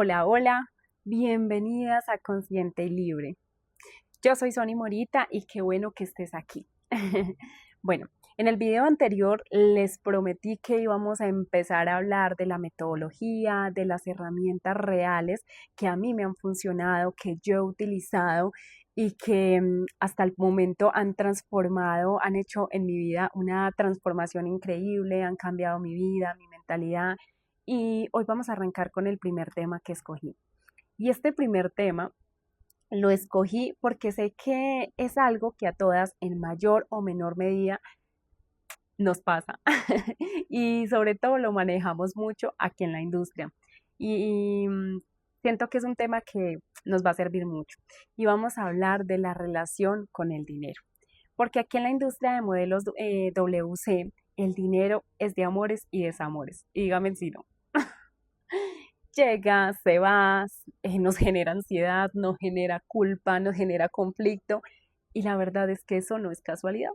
Hola, hola, bienvenidas a Consciente y Libre. Yo soy Sony Morita y qué bueno que estés aquí. Bueno, en el video anterior les prometí que íbamos a empezar a hablar de la metodología, de las herramientas reales que a mí me han funcionado, que yo he utilizado y que hasta el momento han transformado, han hecho en mi vida una transformación increíble, han cambiado mi vida, mi mentalidad. Y hoy vamos a arrancar con el primer tema que escogí. Y este primer tema lo escogí porque sé que es algo que a todas en mayor o menor medida nos pasa y sobre todo lo manejamos mucho aquí en la industria. Y siento que es un tema que nos va a servir mucho y vamos a hablar de la relación con el dinero. Porque aquí en la industria de modelos WC, el dinero es de amores y desamores. Y dígame si no. Llega, se va, nos genera ansiedad, nos genera culpa, nos genera conflicto y la verdad es que eso no es casualidad.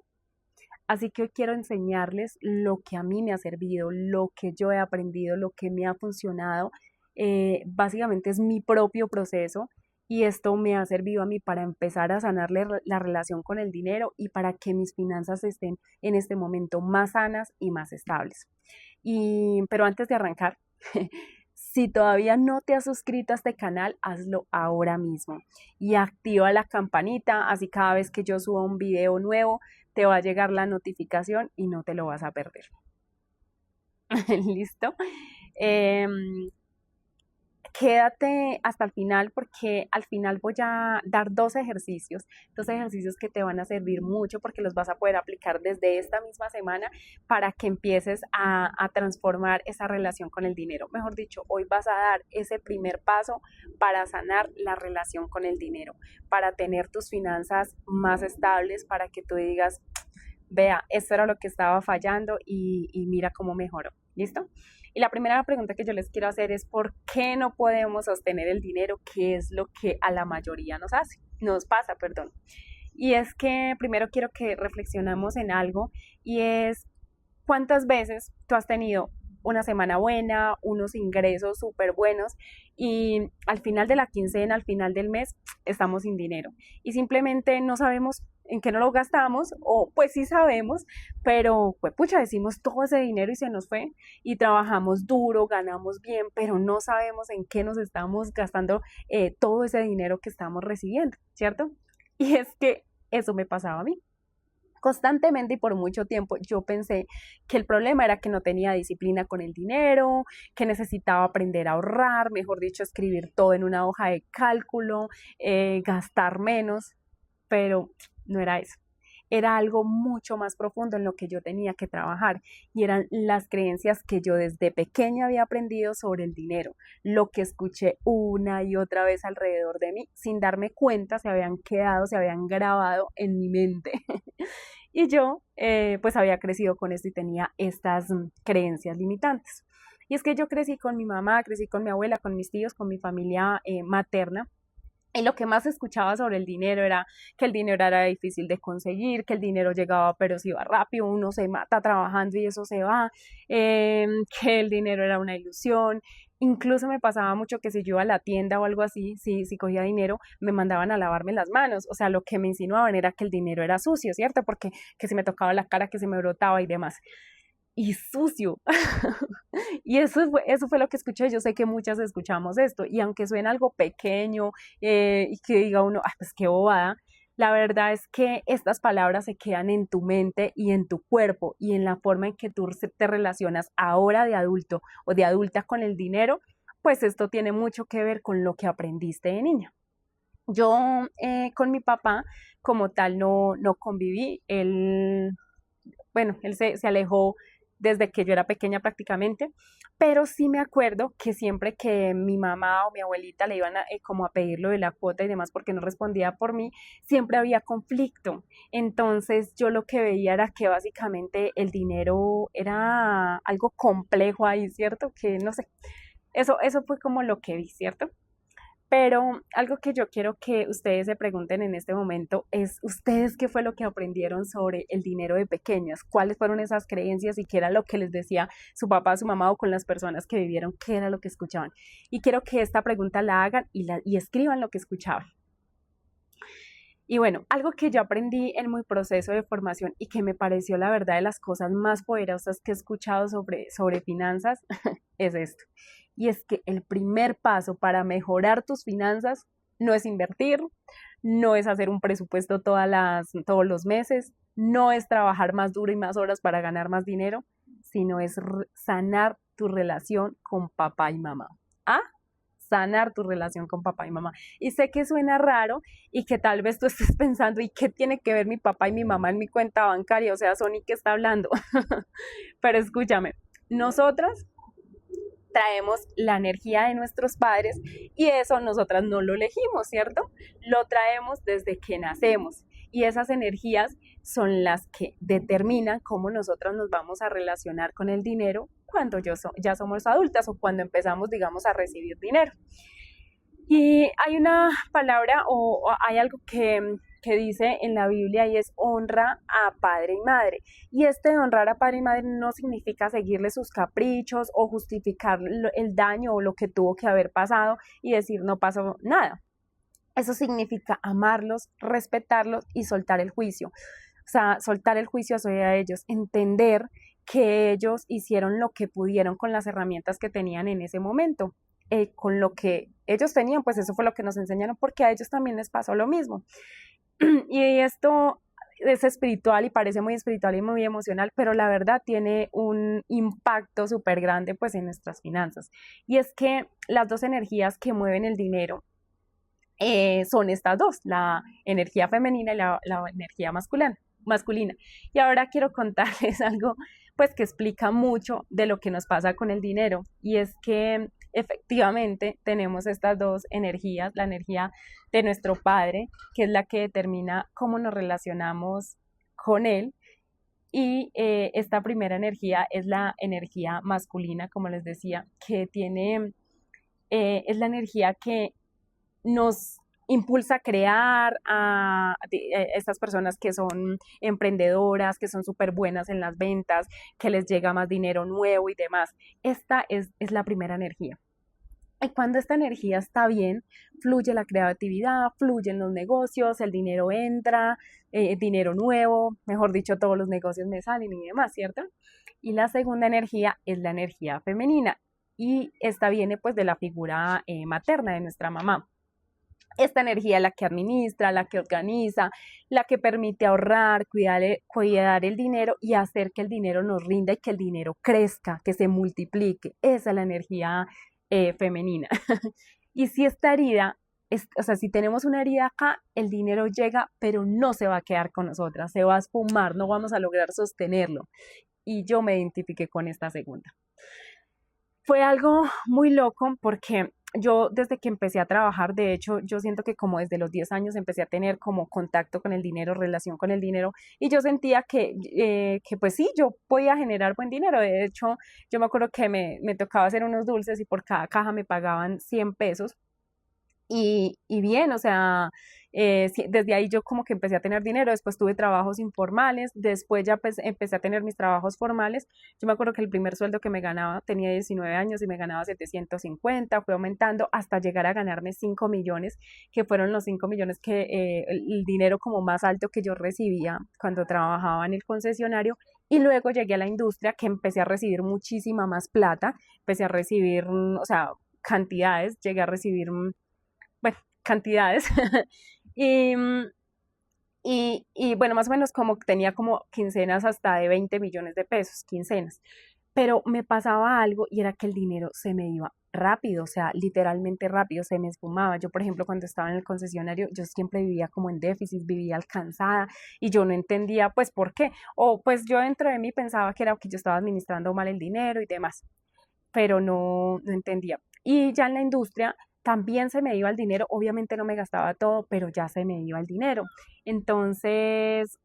Así que hoy quiero enseñarles lo que a mí me ha servido, lo que yo he aprendido, lo que me ha funcionado. Básicamente es mi propio proceso y esto me ha servido a mí para empezar a sanarle la relación con el dinero y para que mis finanzas estén en este momento más sanas y más estables. Pero antes de arrancar, si todavía no te has suscrito a este canal, hazlo ahora mismo y activa la campanita, así cada vez que yo suba un video nuevo, te va a llegar la notificación y no te lo vas a perder. ¿Listo? Eh, Quédate hasta el final porque al final voy a dar dos ejercicios que te van a servir mucho porque los vas a poder aplicar desde esta misma semana para que empieces a transformar esa relación con el dinero. Mejor dicho, hoy vas a dar ese primer paso para sanar la relación con el dinero, para tener tus finanzas más estables, para que tú digas, vea, esto era lo que estaba fallando y mira cómo mejoró. ¿Listo? Y la primera pregunta que yo les quiero hacer es ¿por qué no podemos sostener el dinero? ¿Qué es lo que a la mayoría nos pasa, perdón? Y es que primero quiero que reflexionamos en algo y es ¿cuántas veces tú has tenido una semana buena, unos ingresos súper buenos y al final de la quincena, al final del mes, estamos sin dinero? Y simplemente no sabemos en qué no lo gastamos, o pues sí sabemos, pero pues pucha, decimos todo ese dinero y se nos fue, y trabajamos duro, ganamos bien, pero no sabemos en qué nos estamos gastando todo ese dinero que estamos recibiendo, ¿cierto? Y es que eso me pasaba a mí constantemente y por mucho tiempo yo pensé que el problema era que no tenía disciplina con el dinero, que necesitaba aprender a ahorrar, mejor dicho, escribir todo en una hoja de cálculo, gastar menos, pero no era eso. Era algo mucho más profundo en lo que yo tenía que trabajar y eran las creencias que yo desde pequeña había aprendido sobre el dinero, lo que escuché una y otra vez alrededor de mí sin darme cuenta se habían quedado, se habían grabado en mi mente. Y yo pues había crecido con esto y tenía estas creencias limitantes. Y es que yo crecí con mi mamá, crecí con mi abuela, con mis tíos, con mi familia materna. Y lo que más escuchaba sobre el dinero era que el dinero era difícil de conseguir, que el dinero llegaba pero se iba rápido, uno se mata trabajando y eso se va, que el dinero era una ilusión. Incluso me pasaba mucho que si yo iba a la tienda o algo así, si cogía dinero, me mandaban a lavarme las manos. O sea, lo que me insinuaban era que el dinero era sucio, ¿cierto? Porque que se me tocaba la cara, que se me brotaba y demás. Y sucio. Y eso fue lo que escuché. Yo sé que muchas escuchamos esto. Y aunque suena algo pequeño y que diga uno, ah, pues qué bobada, la verdad es que estas palabras se quedan en tu mente y en tu cuerpo y en la forma en que tú te relacionas ahora de adulto o de adulta con el dinero, pues esto tiene mucho que ver con lo que aprendiste de niña. Yo con mi papá como tal no conviví. Él se alejó desde que yo era pequeña prácticamente, pero sí me acuerdo que siempre que mi mamá o mi abuelita le iban como a pedir lo de la cuota y demás porque no respondía por mí, siempre había conflicto. Entonces yo lo que veía era que básicamente el dinero era algo complejo ahí, ¿cierto? Que no sé, eso fue como lo que vi, ¿cierto? Pero algo que yo quiero que ustedes se pregunten en este momento es, ¿ustedes qué fue lo que aprendieron sobre el dinero de pequeñas? ¿Cuáles fueron esas creencias y qué era lo que les decía su papá, su mamá o con las personas que vivieron? ¿Qué era lo que escuchaban? Y quiero que esta pregunta la hagan y escriban lo que escuchaban. Y bueno, algo que yo aprendí en mi proceso de formación y que me pareció la verdad de las cosas más poderosas que he escuchado sobre finanzas es esto. Y es que el primer paso para mejorar tus finanzas no es invertir, no es hacer un presupuesto todos los meses, no es trabajar más duro y más horas para ganar más dinero, sino es sanar tu relación con papá y mamá. ¿Ah? Sanar tu relación con papá y mamá. Y sé que suena raro y que tal vez tú estés pensando, ¿y qué tiene que ver mi papá y mi mamá en mi cuenta bancaria? O sea, Sony, ¿qué está hablando? Pero escúchame, nosotras traemos la energía de nuestros padres y eso nosotras no lo elegimos, ¿cierto? Lo traemos desde que nacemos y esas energías son las que determinan cómo nosotras nos vamos a relacionar con el dinero cuando ya somos adultas o cuando empezamos, digamos, a recibir dinero. Y hay una palabra o hay algo que dice en la Biblia y es honra a padre y madre. Y este honrar a padre y madre no significa seguirle sus caprichos o justificar el daño o lo que tuvo que haber pasado y decir no pasó nada. Eso significa amarlos, respetarlos y soltar el juicio. O sea, soltar el juicio hacia ellos, entender que ellos hicieron lo que pudieron con las herramientas que tenían en ese momento. Con lo que ellos tenían, pues eso fue lo que nos enseñaron, porque a ellos también les pasó lo mismo. Y esto es espiritual y parece muy espiritual y muy emocional, pero la verdad tiene un impacto súper grande pues en nuestras finanzas. Y es que las dos energías que mueven el dinero son estas dos, la energía femenina y la energía masculina. Y ahora quiero contarles algo pues que explica mucho de lo que nos pasa con el dinero y es que efectivamente tenemos estas dos energías, la energía de nuestro padre, que es la que determina cómo nos relacionamos con él, y esta primera energía es la energía masculina, como les decía, que es la energía que nos impulsa a crear a estas personas que son emprendedoras, que son súper buenas en las ventas, que les llega más dinero nuevo y demás. Esta es la primera energía. Y cuando esta energía está bien, fluye la creatividad, fluyen los negocios, el dinero entra, dinero nuevo, mejor dicho, todos los negocios me salen y demás, ¿cierto? Y la segunda energía es la energía femenina y esta viene pues de la figura materna de nuestra mamá. Esta energía es la que administra, la que organiza, la que permite ahorrar, cuidar el dinero y hacer que el dinero nos rinda y que el dinero crezca, que se multiplique. Esa es la energía femenina. Y si esta herida, o sea, si tenemos una herida acá, el dinero llega, pero no se va a quedar con nosotras, se va a esfumar, no vamos a lograr sostenerlo. Y yo me identifiqué con esta segunda. Fue algo muy loco porque yo desde que empecé a trabajar, de hecho, yo siento que como desde los 10 años empecé a tener como contacto con el dinero, relación con el dinero, y yo sentía que pues sí, yo podía generar buen dinero. De hecho, yo me acuerdo que me tocaba hacer unos dulces y por cada caja me pagaban 100 pesos. Y bien, o sea, desde ahí yo como que empecé a tener dinero, después tuve trabajos informales, después ya pues empecé a tener mis trabajos formales. Yo me acuerdo que el primer sueldo que me ganaba tenía 19 años y me ganaba 750, fue aumentando hasta llegar a ganarme 5 millones, que fueron los 5 millones el dinero como más alto que yo recibía cuando trabajaba en el concesionario. Y luego llegué a la industria que empecé a recibir muchísima más plata, empecé a recibir, o sea, cantidades, llegué a recibir bueno, cantidades. y, y bueno, más o menos como tenía como quincenas hasta de 20 millones de pesos, quincenas. Pero me pasaba algo y era que el dinero se me iba rápido, o sea, literalmente rápido, se me esfumaba. Yo, por ejemplo, cuando estaba en el concesionario, yo siempre vivía como en déficit, vivía alcanzada y yo no entendía, pues, por qué. O pues yo dentro de mí pensaba que era que yo estaba administrando mal el dinero y demás, pero no entendía. Y ya en la industria también se me iba el dinero, obviamente no me gastaba todo, pero ya se me iba el dinero. Entonces,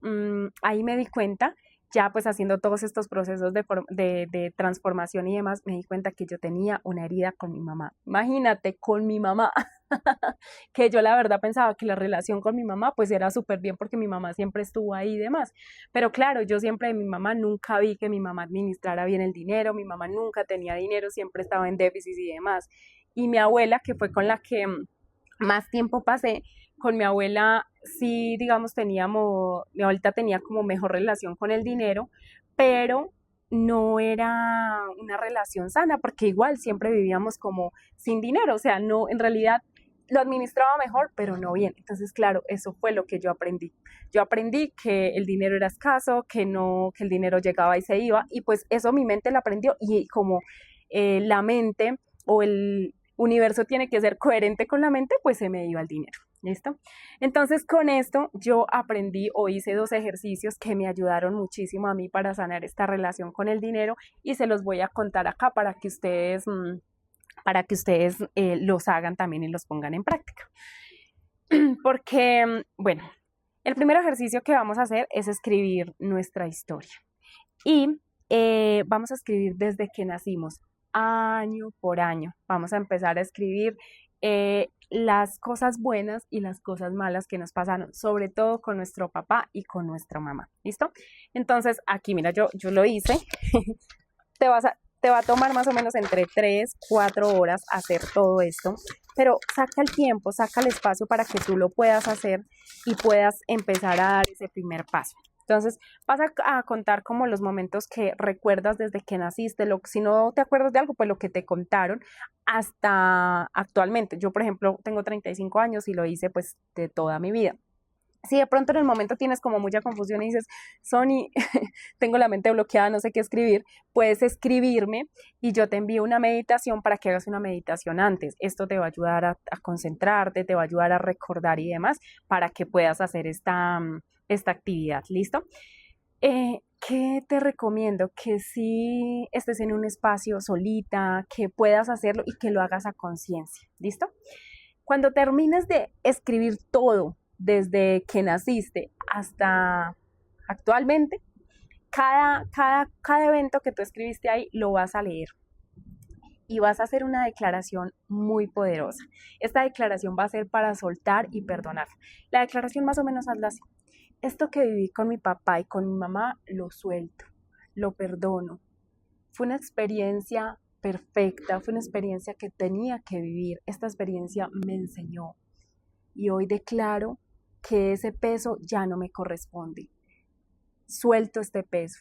ahí me di cuenta, ya pues haciendo todos estos procesos de transformación y demás, me di cuenta que yo tenía una herida con mi mamá. Imagínate, con mi mamá. que yo la verdad pensaba que la relación con mi mamá pues era súper bien porque mi mamá siempre estuvo ahí y demás, pero claro, yo siempre de mi mamá nunca vi que mi mamá administrara bien el dinero, mi mamá nunca tenía dinero, siempre estaba en déficit y demás, y mi abuela, que fue con la que más tiempo pasé, con mi abuela sí, digamos, mi abuelita tenía como mejor relación con el dinero, pero no era una relación sana, porque igual siempre vivíamos como sin dinero, o sea, no, en realidad lo administraba mejor, pero no bien. Entonces, claro, eso fue lo que yo aprendí. Yo aprendí que el dinero era escaso, que no, que el dinero llegaba y se iba, y pues eso mi mente lo aprendió, y como la mente o el universo tiene que ser coherente con la mente, pues se me iba el dinero. ¿Listo? Entonces con esto yo aprendí o hice 2 ejercicios que me ayudaron muchísimo a mí para sanar esta relación con el dinero y se los voy a contar acá para que ustedes los hagan también y los pongan en práctica. Porque, bueno, el primer ejercicio que vamos a hacer es escribir nuestra historia. Y vamos a escribir desde que nacimos, año por año. Vamos a empezar a escribir las cosas buenas y las cosas malas que nos pasaron, sobre todo con nuestro papá y con nuestra mamá. ¿Listo? Entonces, aquí, mira, yo lo hice. Te va a tomar más o menos entre 3, 4 horas hacer todo esto, pero saca el tiempo, saca el espacio para que tú lo puedas hacer y puedas empezar a dar ese primer paso. Entonces, vas a contar como los momentos que recuerdas desde que naciste, si no te acuerdas de algo, pues lo que te contaron hasta actualmente. Yo, por ejemplo, tengo 35 años y lo hice pues de toda mi vida. Si de pronto en el momento tienes como mucha confusión y dices, Sony, tengo la mente bloqueada, no sé qué escribir, puedes escribirme y yo te envío una meditación para que hagas una meditación antes. Esto te va a ayudar a concentrarte, te va a ayudar a recordar y demás para que puedas hacer esta actividad. ¿Listo? ¿Qué te recomiendo? Que si estés en un espacio solita, que puedas hacerlo y que lo hagas a conciencia. ¿Listo? Cuando termines de escribir todo, desde que naciste hasta actualmente, cada evento que tú escribiste ahí lo vas a leer y vas a hacer una declaración muy poderosa. Esta declaración va a ser para soltar y perdonar. La declaración más o menos hazla así. Esto que viví con mi papá y con mi mamá lo suelto, lo perdono. Fue una experiencia perfecta, fue una experiencia que tenía que vivir. Esta experiencia me enseñó y hoy declaro que ese peso ya no me corresponde. Suelto este peso,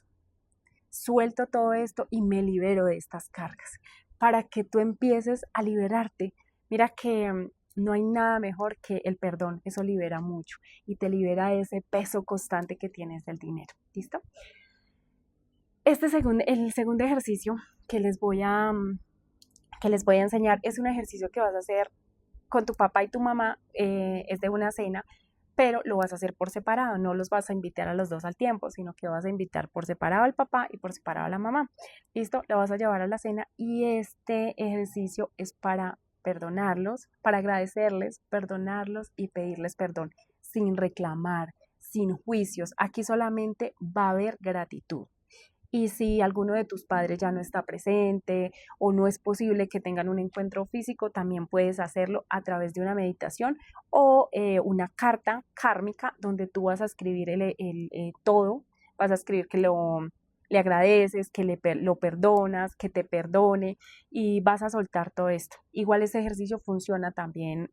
suelto todo esto y me libero de estas cargas para que tú empieces a liberarte. Mira que no hay nada mejor que el perdón, eso libera mucho y te libera de ese peso constante que tienes del dinero. ¿Listo? El segundo ejercicio que que les voy a enseñar es un ejercicio que vas a hacer con tu papá y tu mamá, es de una cena, pero lo vas a hacer por separado, no los vas a invitar a los dos al tiempo, sino que vas a invitar por separado al papá y por separado a la mamá. ¿Listo? Lo vas a llevar a la cena y este ejercicio es para perdonarlos, para agradecerles, perdonarlos y pedirles perdón, sin reclamar, sin juicios. Aquí solamente va a haber gratitud. Y si alguno de tus padres ya no está presente o no es posible que tengan un encuentro físico, también puedes hacerlo a través de una meditación o una carta kármica donde tú vas a escribir todo, vas a escribir que le agradeces, que lo perdonas, que te perdone y vas a soltar todo esto. Igual ese ejercicio funciona también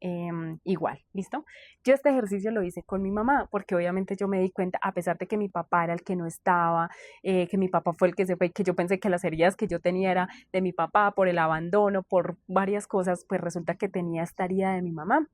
igual, ¿listo? Yo este ejercicio lo hice con mi mamá porque obviamente yo me di cuenta, a pesar de que mi papá era el que no estaba, que mi papá fue el que se fue, que yo pensé que las heridas que yo tenía era de mi papá por el abandono, por varias cosas, pues resulta que tenía esta herida de mi mamá.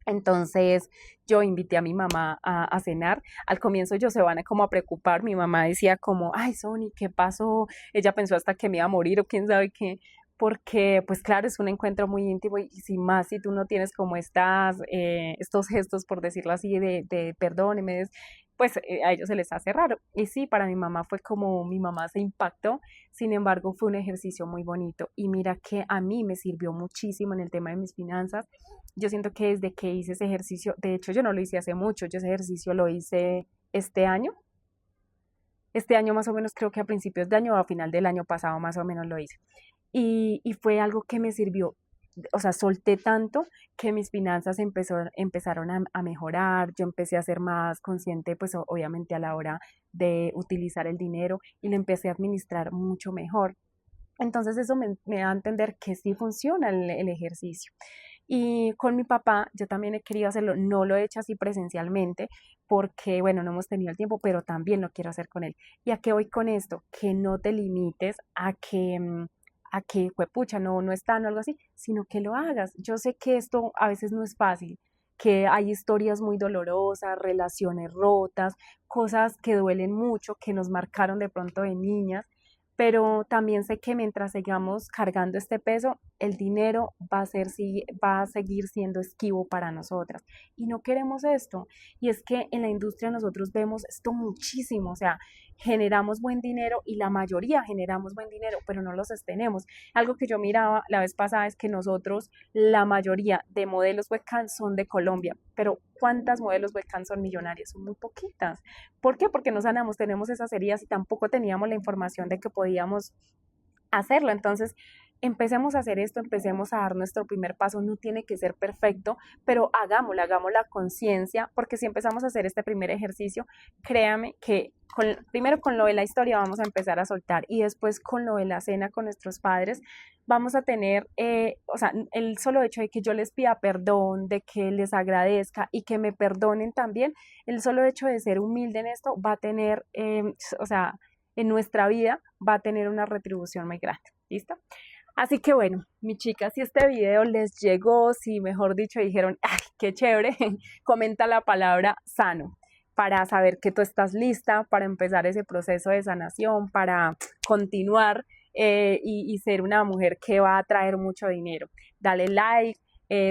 Entonces yo invité a mi mamá a cenar. Al comienzo ellos se van a como a preocupar. Mi mamá decía como, ay, Sony, ¿qué pasó? Ella pensó hasta que me iba a morir o quién sabe qué. Porque, pues claro, es un encuentro muy íntimo y sin más, si tú no tienes como estos gestos, por decirlo así, de perdón, pues a ellos se les hace raro. Y sí, para mi mamá fue como, mi mamá se impactó, sin embargo fue un ejercicio muy bonito. Y mira que a mí me sirvió muchísimo en el tema de mis finanzas. Yo siento que desde que hice ese ejercicio, de hecho yo no lo hice hace mucho, yo ese ejercicio lo hice este año más o menos, creo que a principios de año o a final del año pasado más o menos lo hice. Y fue algo que me sirvió o sea, solté tanto que mis finanzas empezaron a mejorar, yo empecé a ser más consciente, pues obviamente a la hora de utilizar el dinero y lo empecé a administrar mucho mejor. Entonces eso me da a entender que sí funciona el ejercicio. Y con mi papá yo también he querido hacerlo, no lo he hecho así presencialmente porque, bueno, no hemos tenido el tiempo, pero también lo quiero hacer con él. ¿Y a qué voy con esto? Que no te limites a que, pucha, no está, o algo así, sino que lo hagas. Yo sé que esto a veces no es fácil, que hay historias muy dolorosas, relaciones rotas, cosas que duelen mucho, que nos marcaron de pronto de niñas, pero también sé que mientras sigamos cargando este peso, el dinero va a seguir siendo esquivo para nosotras. Y no queremos esto. Y es que en la industria nosotros vemos esto muchísimo, o sea, generamos buen dinero y la mayoría generamos buen dinero, pero no lo sostenemos. Algo que yo miraba la vez pasada es que nosotros, la mayoría de modelos webcam son de Colombia, pero ¿cuántas modelos webcam son millonarias? Son muy poquitas. ¿Por qué? Porque no sanamos, tenemos esas heridas y tampoco teníamos la información de que podíamos hacerlo. Entonces, empecemos a hacer esto, empecemos a dar nuestro primer paso. No tiene que ser perfecto, pero hagámoslo, hagamos la conciencia, porque si empezamos a hacer este primer ejercicio, créame que primero con lo de la historia vamos a empezar a soltar y después con lo de la cena con nuestros padres vamos a tener, o sea, el solo hecho de que yo les pida perdón, de que les agradezca y que me perdonen también, el solo hecho de ser humilde en esto va a tener, o sea, en nuestra vida va a tener una retribución muy grande. ¿Listo? Así que bueno, mis chicas, si este video les llegó, si mejor dicho dijeron, ¡ay, qué chévere! Comenta la palabra sano para saber que tú estás lista para empezar ese proceso de sanación, para continuar y ser una mujer que va a traer mucho dinero. Dale like,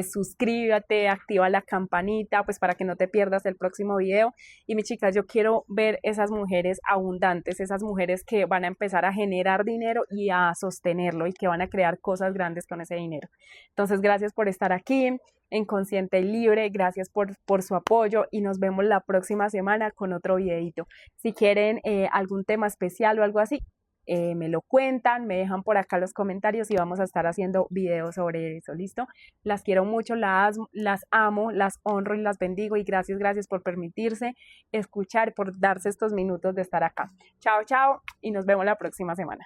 suscríbete, activa la campanita, pues para que no te pierdas el próximo video. Y mis chicas, yo quiero ver esas mujeres abundantes, esas mujeres que van a empezar a generar dinero y a sostenerlo y que van a crear cosas grandes con ese dinero. Entonces, gracias por estar aquí en Consciente y Libre, gracias por su apoyo y nos vemos la próxima semana con otro videito. Si quieren algún tema especial o algo así, me lo cuentan, me dejan por acá los comentarios y vamos a estar haciendo videos sobre eso, ¿listo? Las quiero mucho, las amo, las honro y las bendigo y gracias por permitirse escuchar, por darse estos minutos de estar acá. Chao, chao y nos vemos la próxima semana.